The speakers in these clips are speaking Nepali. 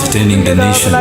entertaining the nation.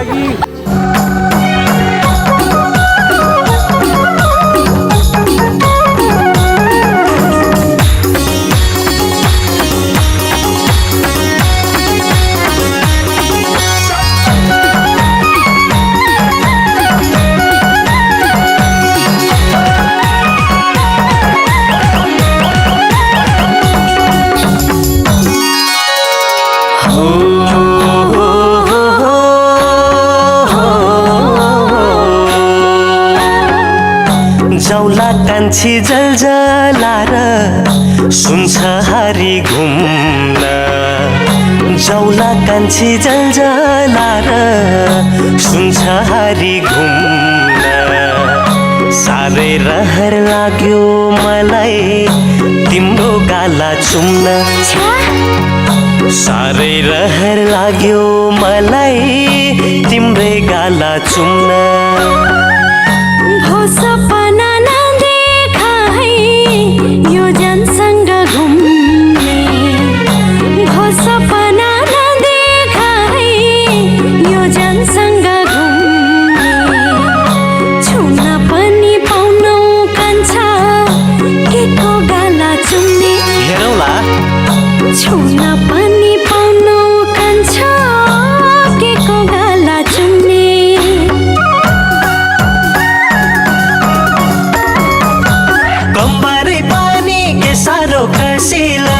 जाउला कान्छी जलजलार सुन्छ हारी घुम्न जाउला कान्छी जलजलार सुन्छ हारी घुम्न साह्रै रहर लाग्यो मलाई तिम्रो गाला चुम्न साह्रै रहर लाग्यो मलाई तिम्रै गाला चुम्न हो सपना नदेखा है यो जनसँग घुम्ने हो सपना नदेखा है यो जनसँग घुम्ने छुन पनि पाउनौ कान्छा के को गाला चुम्ने हेरौला छुन पनि पाउनौ कान्छा के को गाला चुम्ने कम्बरै पानी के साह्रो कसिलो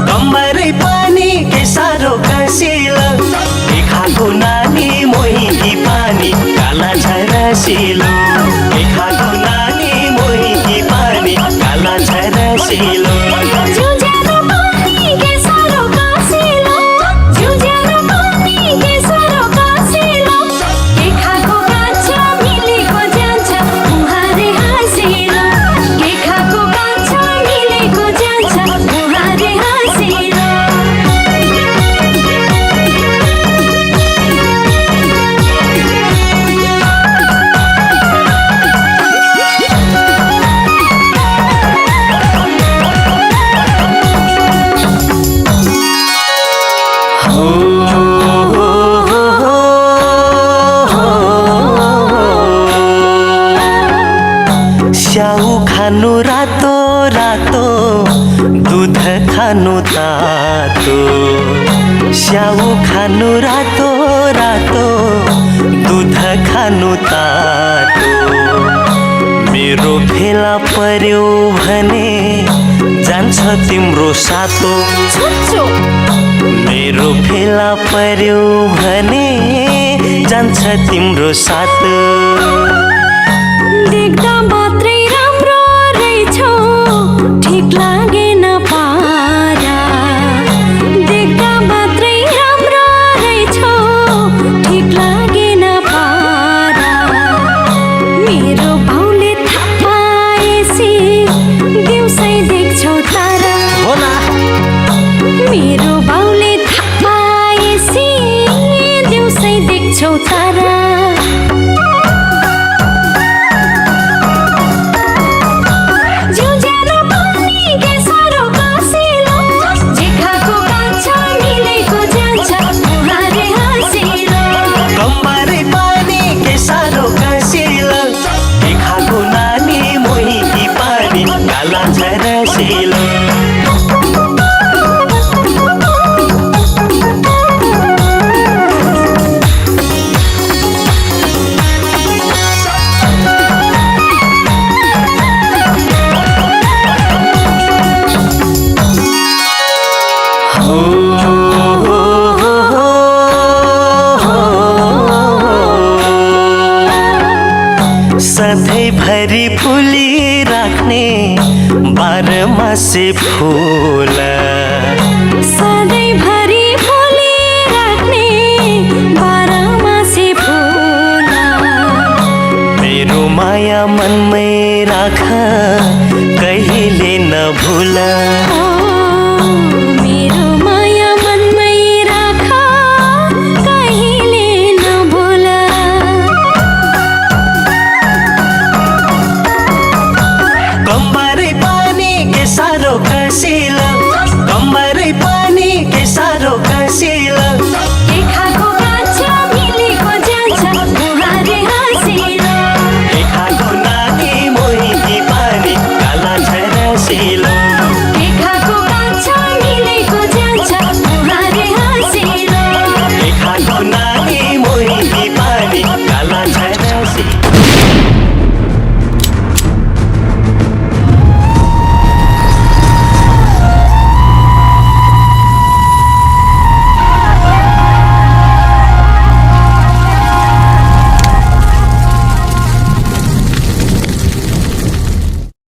कम्बरै पानी के साह्रो कसिलो खाएको नानी मोही पानी काला झरसिलो खाएको नानी मोही पानी काला झरसिलो स्याउ खानु रातो रातो दुध खानु तातो स्याउ खानु रातो रातो दुध खानु तातो मेरो फेला पर्यो भने जान्छ तिम्रो सातो मेरो फेला पर्यो भने जान्छ तिम्रो सातो देख्दा मात्रै राम्रो रहेछौ ठिक लागेन पारा देख्दा मात्रै राम्रो रहेछौ ठिक लागेन पारा मेरो भाउले थाहा पाएसी दिउँसै देख्छौ तारा होला मेरो भाउले थाहा पाएसी दिउँसै देख्छौ तारा सधैँभरि फुलिराख्ने बाह्रमासे फुल